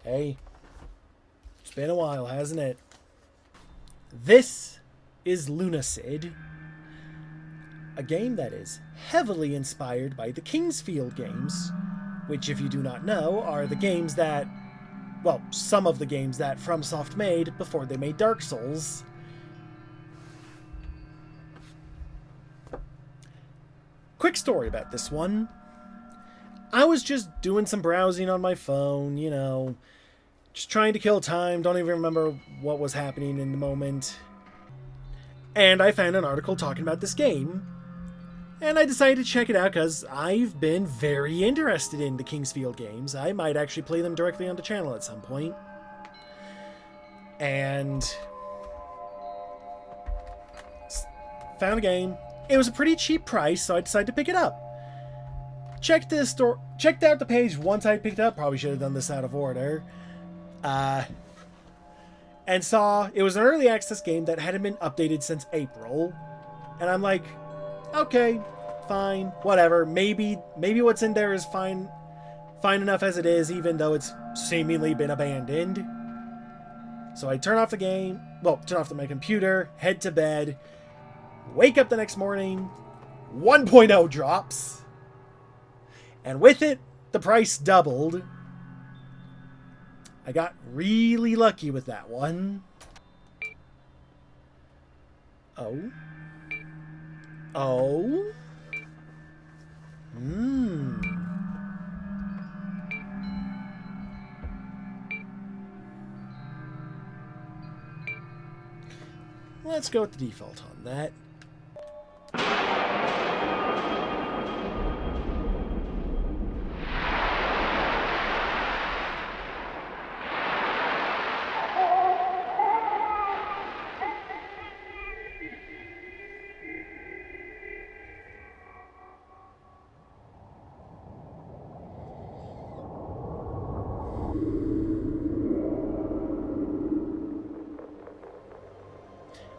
Hey, it's been a while, hasn't it? This is Lunacid, a game that is heavily inspired by the Kingsfield games, which, if you do not know, are the games that, well, some of the games that FromSoft made before they made Dark Souls. Quick story about this one. I was just doing some browsing on my phone, just trying to kill time, don't even remember what was happening in the moment. And I found an article talking about this game, and I decided to check it out because I've been very interested in the Kingsfield games. I might actually play them directly on the channel at some point. And found a game. It was a pretty cheap price, so I decided to pick it up. Checked out the page once I picked it up. Probably should have done this out of order. And saw it was an early access game that hadn't been updated since April. And I'm like, okay, fine, whatever. Maybe what's in there is fine enough as it is, even though it's seemingly been abandoned. So I turn off my computer, head to bed, wake up the next morning, 1.0 drops. And with it, the price doubled. I got really lucky with that one. Oh. Let's go with the default on that.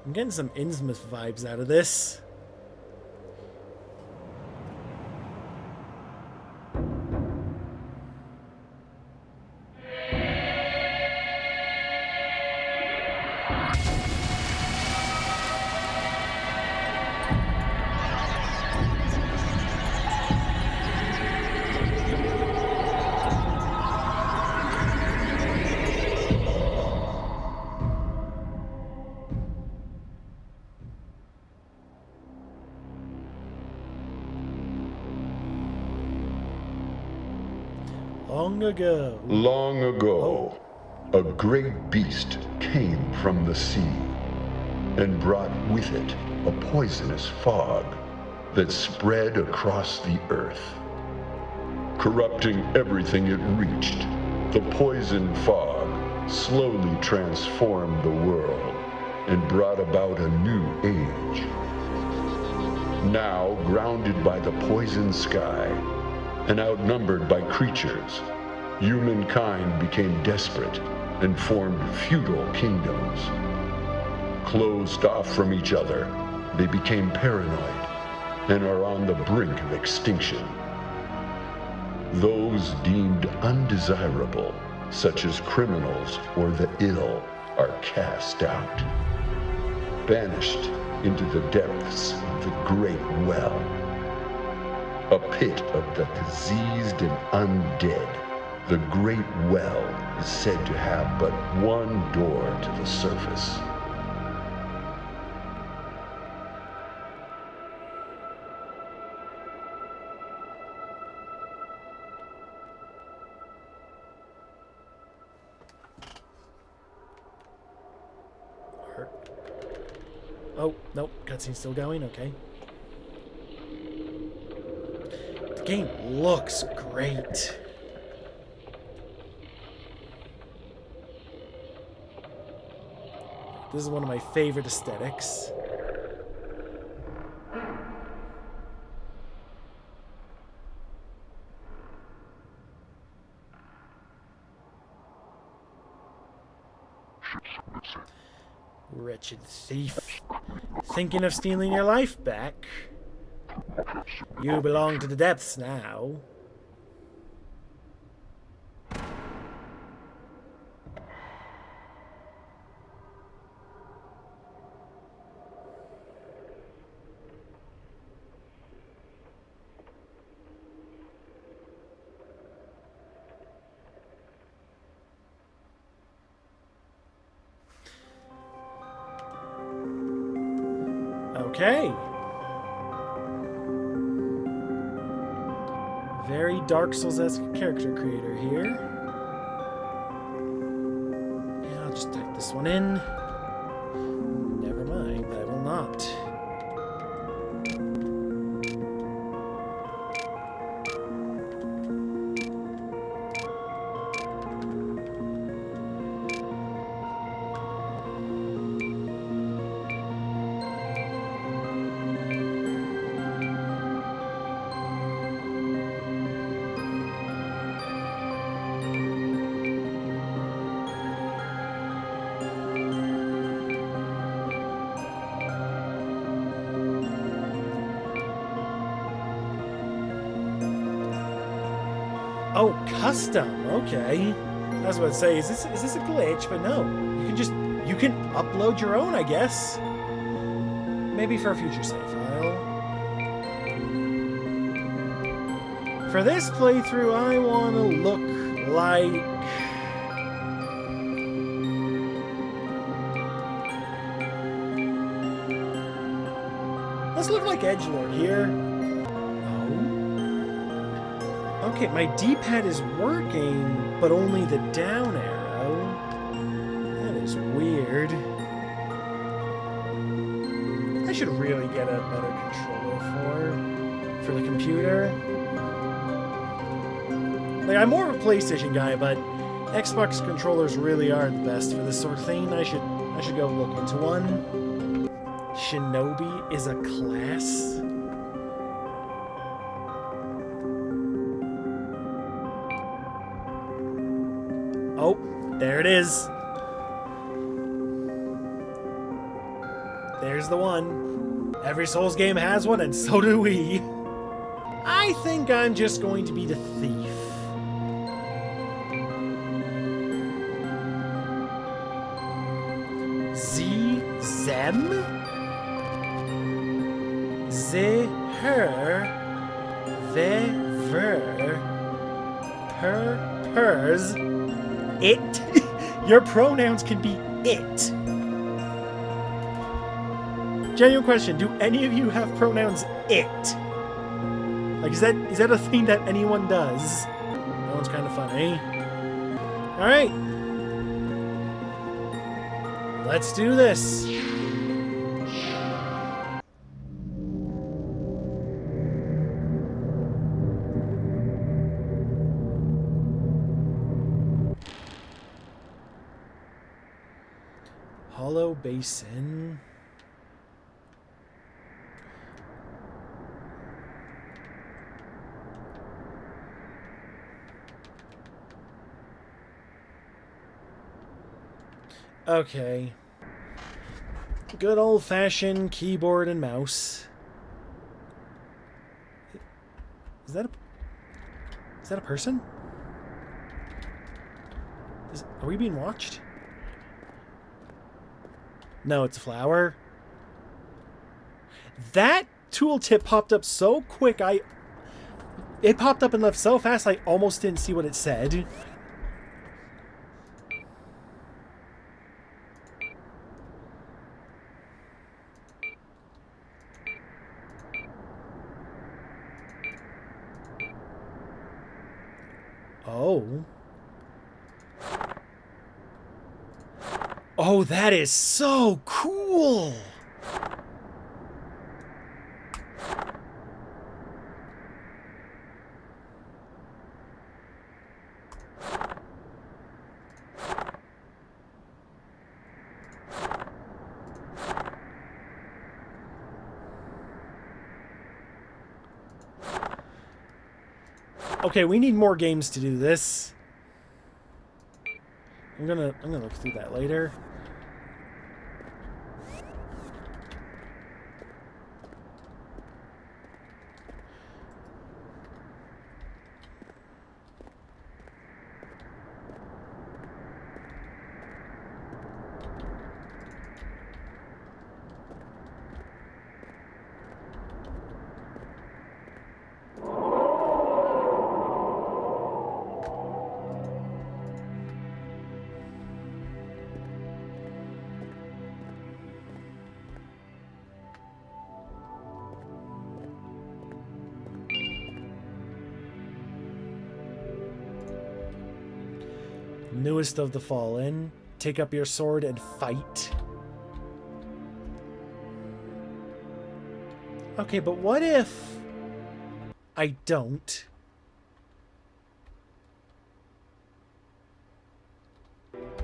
I'm getting some Innsmouth vibes out of this. Long ago, a great beast came from the sea and brought with it a poisonous fog that spread across the earth. Corrupting everything it reached, the poison fog slowly transformed the world and brought about a new age. Now, grounded by the poison sky and outnumbered by creatures, humankind became desperate and formed feudal kingdoms. Closed off from each other, they became paranoid and are on the brink of extinction. Those deemed undesirable, such as criminals or the ill, are cast out, banished into the depths of the Great Well, a pit of the diseased and undead. The Great Well is said to have but one door to the surface. Oh, nope, cutscene's still going, okay. The game looks great. This is one of my favorite aesthetics. Wretched thief. Thinking of stealing your life back? You belong to the depths now. Okay. Very Dark Souls-esque character creator here. Yeah, I'll just type this one in. Never mind, I will not. Oh, custom. Okay. I was about to say, is this a glitch? But no, you can upload your own, I guess. Maybe for a future save file. For this playthrough, I want to look like. Let's look like Edgelord here. Okay, my D-pad is working, but only the down arrow. That is weird. I should really get a better controller for the computer. Like, I'm more of a PlayStation guy, but Xbox controllers really are the best for this sort of thing. I should go look into one. Shinobi is a class? Oh, there it is. There's the one. Every Souls game has one, and so do we. I think I'm just going to be the thief. Zem? Ze, her, ve, ver, per, pers, it. Your pronouns can be it. Genuine question, do any of you have pronouns it? Like, is that a thing that anyone does? That one's kind of funny. Alright. Let's do this. Hollow Basin. Okay. Good old-fashioned keyboard and mouse. Is that a person? Are we being watched? No, it's a flower. That tooltip popped up so quick, it popped up and left so fast I almost didn't see what it said. Oh. Oh, that is so cool! Okay, we need more games to do this. I'm gonna look through that later. Newest of the fallen. Take up your sword and fight. Okay, but what if I don't?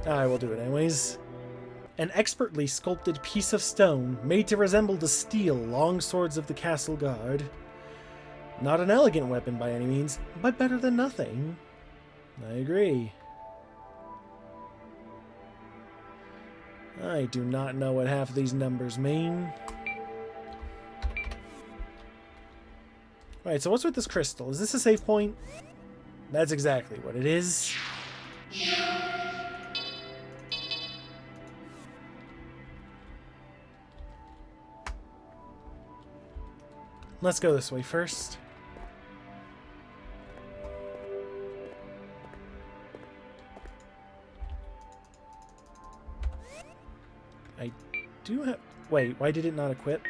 I will do it anyways. An expertly sculpted piece of stone made to resemble the steel long swords of the castle guard. Not an elegant weapon by any means, but better than nothing. I agree. I do not know what half of these numbers mean. Alright, so what's with this crystal? Is this a save point? That's exactly what it is. Let's go this way first. I do have... Wait, why did it not equip?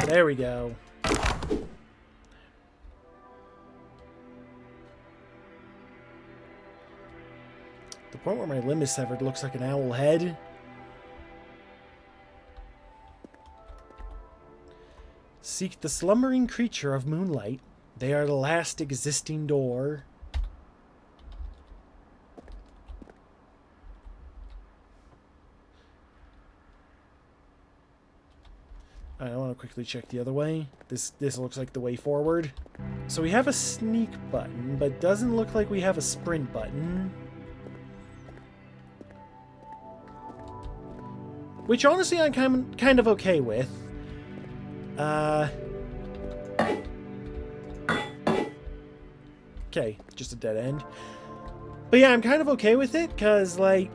There we go. The point where my limb is severed looks like an owl head. Seek the slumbering creature of moonlight. They are the last existing door. I want to quickly check the other way. This looks like the way forward. So we have a sneak button, but doesn't look like we have a sprint button. Which honestly I'm kind of okay with. Okay, just a dead end. But yeah, I'm kind of okay with it, because, like,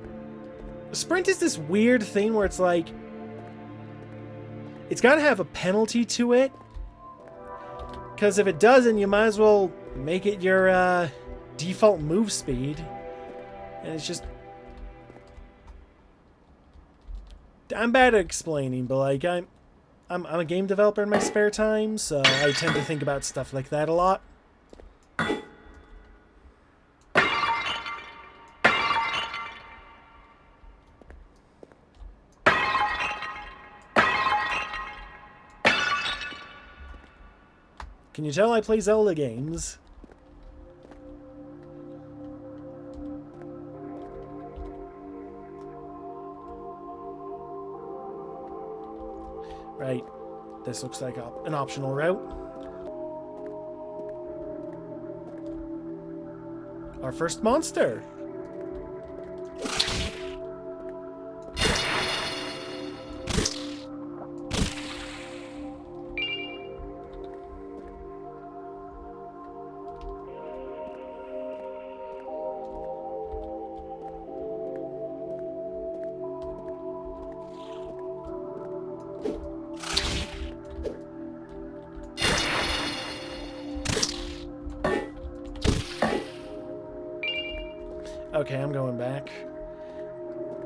sprint is this weird thing where it's like, it's got to have a penalty to it. Because if it doesn't, you might as well make it your default move speed. And it's just... I'm bad at explaining, but like I'm a game developer in my spare time, so I tend to think about stuff like that a lot. Can you tell I play Zelda games? Right. This looks like an optional route. Our first monster. Okay, I'm going back.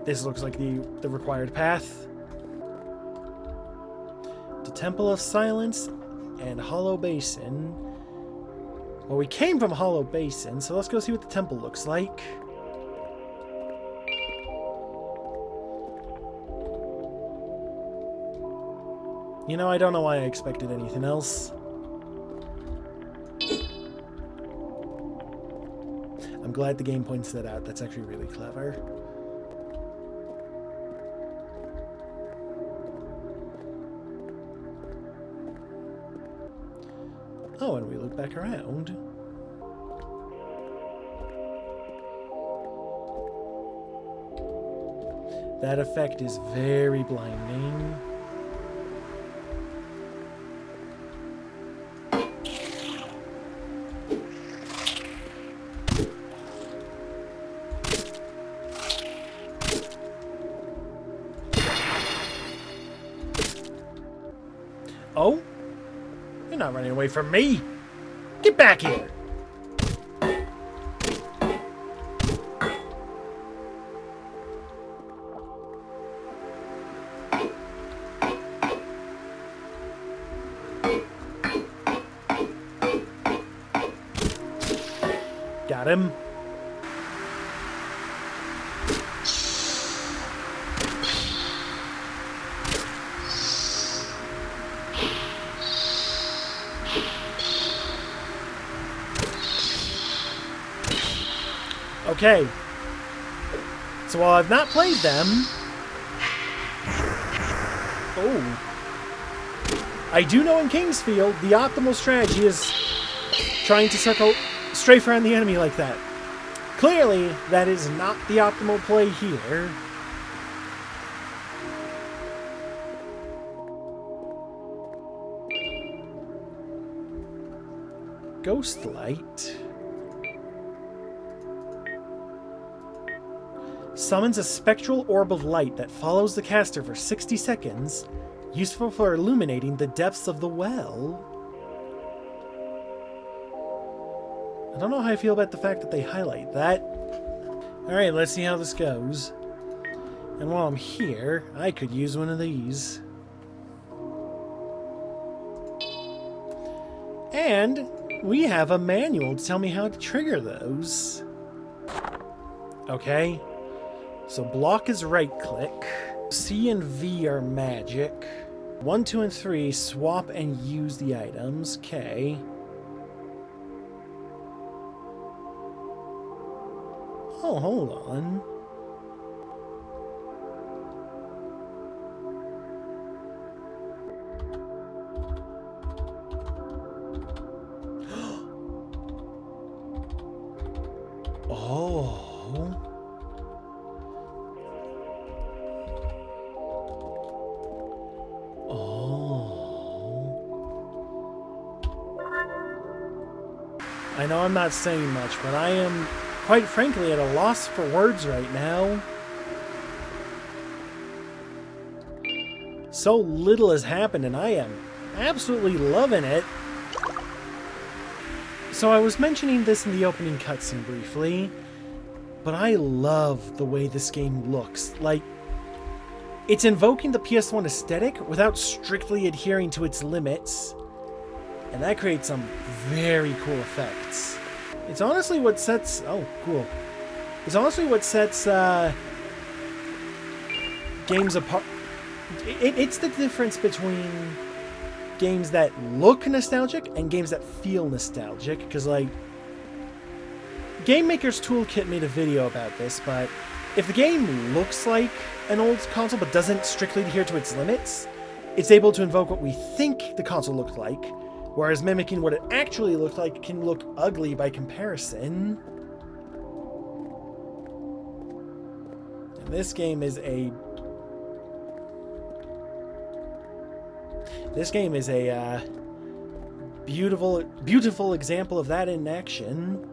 This looks like the required path. The Temple of Silence and Hollow Basin. Well, we came from Hollow Basin, so let's go see what the temple looks like. You know, I don't know why I expected anything else. I'm glad the game points that out. That's actually really clever. Oh, and we look back around. That effect is very blinding. Oh? You're not running away from me! Get back here! Got him. Okay. So while I've not played them... Oh. I do know in Kingsfield, the optimal strategy is trying to strafe around the enemy like that. Clearly, that is not the optimal play here. Ghost Light. Summons a spectral orb of light that follows the caster for 60 seconds, useful for illuminating the depths of the well. I don't know how I feel about the fact that they highlight that. Alright, let's see how this goes. And while I'm here, I could use one of these. And we have a manual to tell me how to trigger those. Okay. So block is right click. C and V are magic. 1, 2, and 3 swap and use the items. Okay. Oh, hold on. Oh. I know I'm not saying much, but I am, quite frankly, at a loss for words right now. So little has happened, and I am absolutely loving it. So I was mentioning this in the opening cutscene briefly, but I love the way this game looks. Like, it's invoking the PS1 aesthetic without strictly adhering to its limits. And that creates some very cool effects. It's honestly what sets... Oh, cool. It's honestly what sets games apart. It's the difference between games that look nostalgic and games that feel nostalgic. Because, like, Game Maker's Toolkit made a video about this, but if the game looks like an old console but doesn't strictly adhere to its limits, it's able to invoke what we think the console looked like, whereas mimicking what it actually looked like can look ugly by comparison. And this game is a... beautiful example of that in action.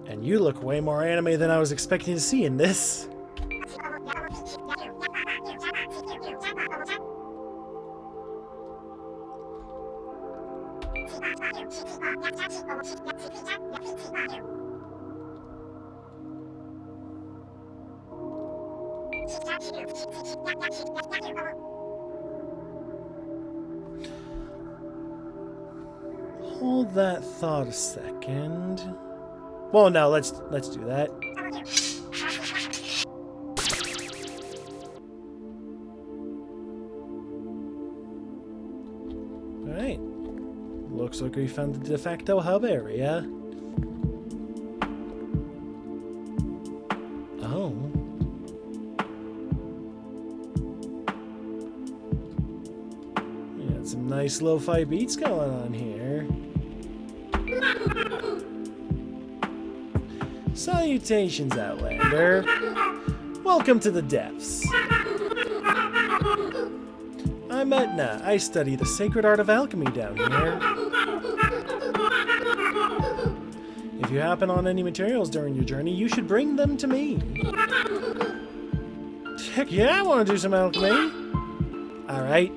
And you look way more anime than I was expecting to see in this. Hold that thought a second. Well, no, let's do that. Alright. Looks like we found the de facto hub area. Oh. We got some nice lo-fi beats going on here. Salutations, Outlander. Welcome to the depths. I'm Etna. I study the sacred art of alchemy down here. If you happen on any materials during your journey, you should bring them to me. Heck yeah, I want to do some alchemy. Alright.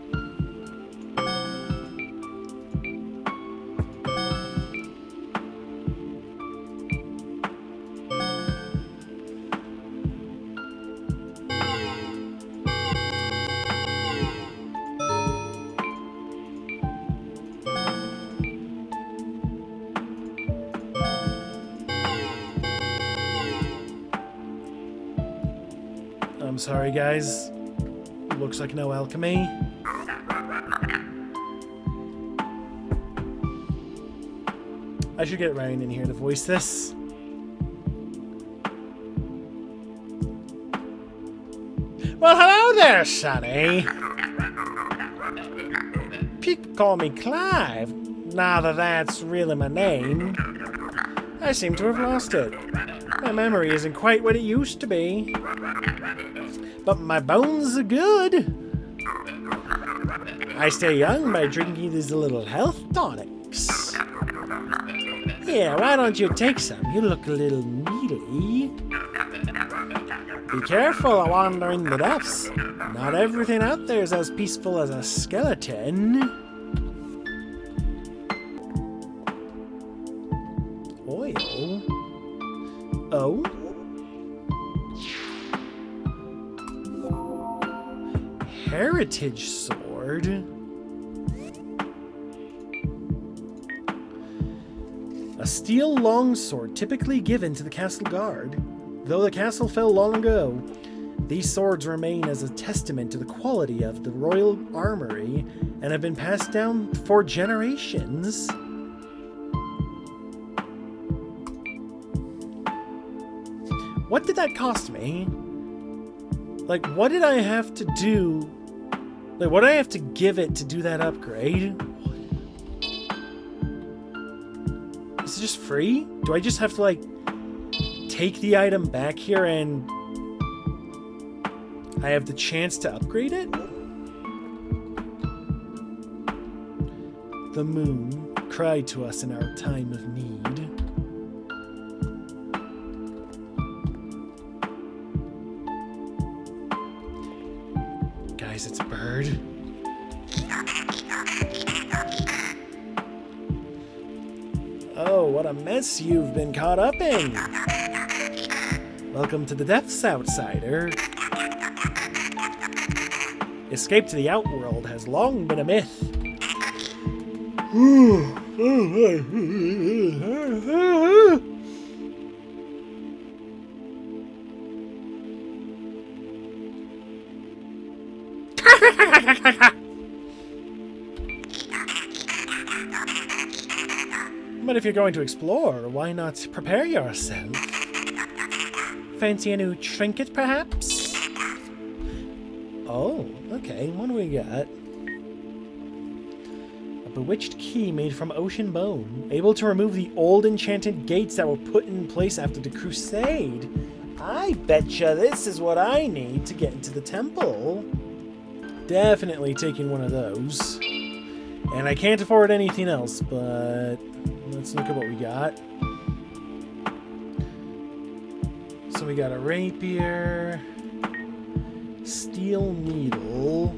I'm sorry, guys. Looks like no alchemy. I should get Ryan in here to voice this. Well, hello there, Sonny. People call me Clive. Now that that's really my name, I seem to have lost it. My memory isn't quite what it used to be. But my bones are good. I stay young by drinking these little health tonics. Yeah, why don't you take some? You look a little needy. Be careful of wandering the depths. Not everything out there is as peaceful as a skeleton. Oil? Oh? Heritage sword? A steel longsword typically given to the castle guard. Though the castle fell long ago, these swords remain as a testament to the quality of the royal armory and have been passed down for generations. What did that cost me? Like, what did I have to do? Like, what did I have to give it to do that upgrade? Is it just free? Do I just have to, like, take the item back here and I have the chance to upgrade it? The moon cried to us in our time of need. Guys, it's a bird. Oh, what a mess you've been caught up in. Welcome to the depths, outsider. Escape to the outworld has long been a myth. But if you're going to explore, why not prepare yourself? Fancy a new trinket, perhaps? Oh, okay. What do we got? A bewitched key made from ocean bone, able to remove the old enchanted gates that were put in place after the crusade. I betcha this is what I need to get into the temple. Definitely taking one of those. And I can't afford anything else, but let's look at what we got. So we got a rapier, steel needle,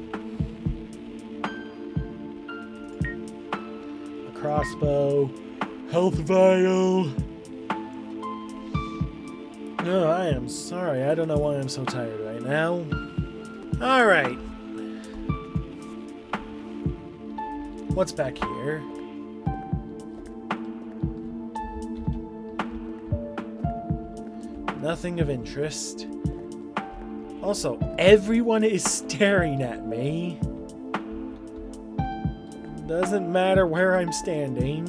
a crossbow, health vial. No, I am sorry. I don't know why I'm so tired right now. Alright. What's back here? Nothing of interest. Also, everyone is staring at me. Doesn't matter where I'm standing.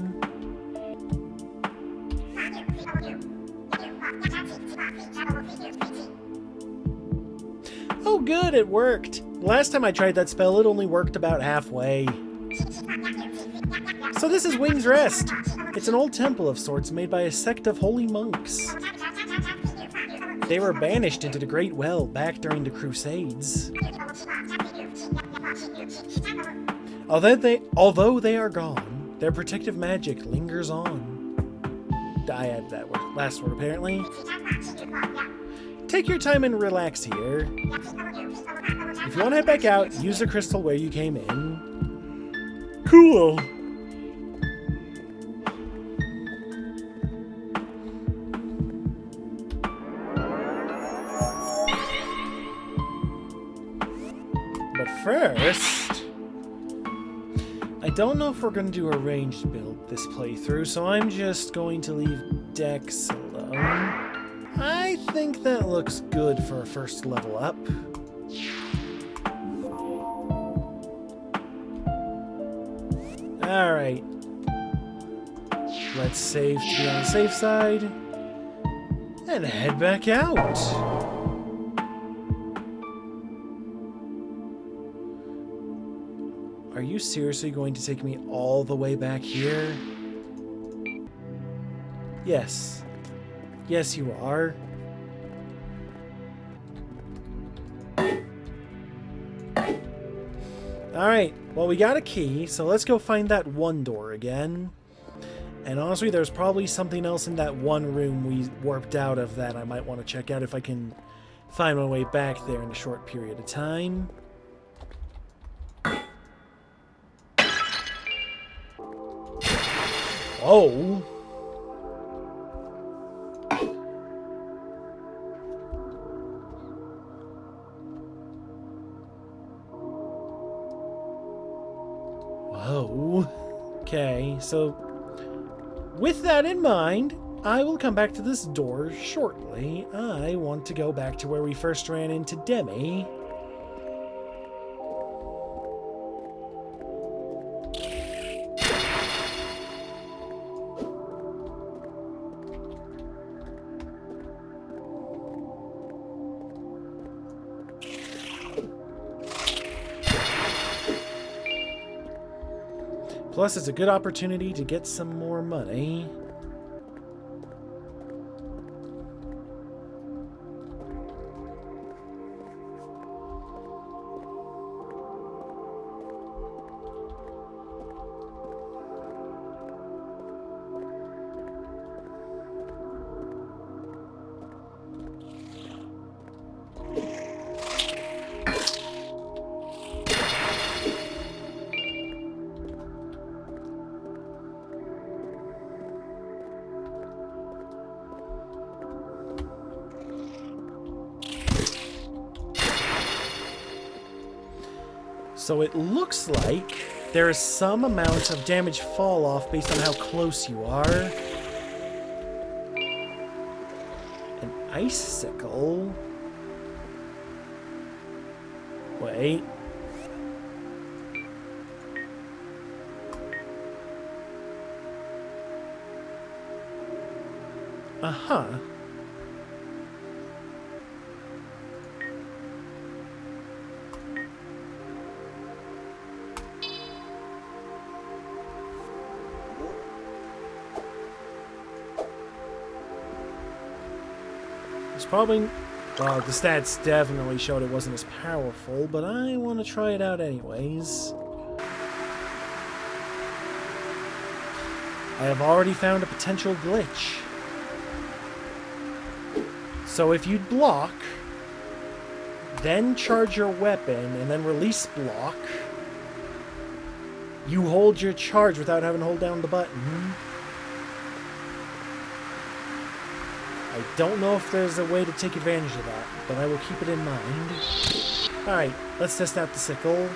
Oh good, it worked. Last time I tried that spell, it only worked about halfway. So this is Wing's Rest. It's an old temple of sorts made by a sect of holy monks. They were banished into the Great Well back during the Crusades. Although they are gone, their protective magic lingers on. I added that last word, apparently. Take your time and relax here. If you want to head back out, use the crystal where you came in. Cool. But first, I don't know if we're going to do a ranged build this playthrough, so I'm just going to leave Dex alone. I think that looks good for a first level up. Alright. Let's save to be on the safe side. And head back out. Are you seriously going to take me all the way back here? Yes. Yes, you are. Alright, well, we got a key, so let's go find that one door again. And honestly, there's probably something else in that one room we warped out of that I might want to check out if I can find my way back there in a short period of time. Oh. Whoa. Okay, so with that in mind, I will come back to this door shortly. I want to go back to where we first ran into Demi. Plus, it's a good opportunity to get some more money. So it looks like there is some amount of damage fall off based on how close you are. An icicle. Wait. Uh-huh. Probably, well, the stats definitely showed it wasn't as powerful, but I want to try it out anyways. I have already found a potential glitch. So if you block, then charge your weapon, and then release block, you hold your charge without having to hold down the button. I don't know if there's a way to take advantage of that, but I will keep it in mind. Alright, let's test out the sickle.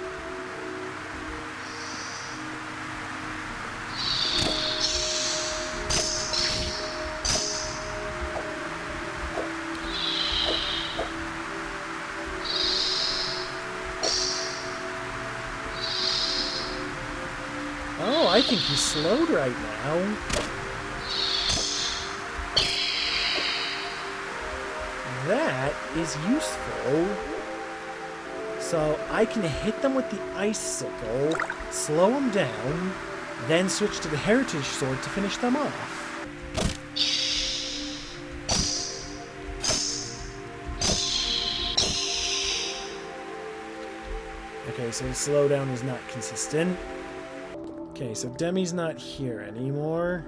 Oh, I think he's slowed right now. That is useful. So I can hit them with the icicle, slow them down, then switch to the heritage sword to finish them off. Okay, so the slowdown is not consistent. Okay, so Demi's not here anymore.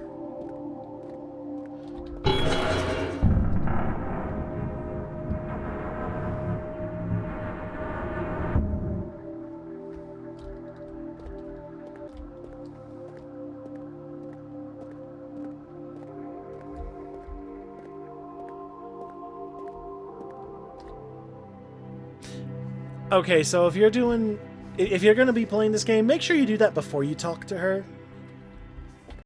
Okay, so if you're going to be playing this game, make sure you do that before you talk to her.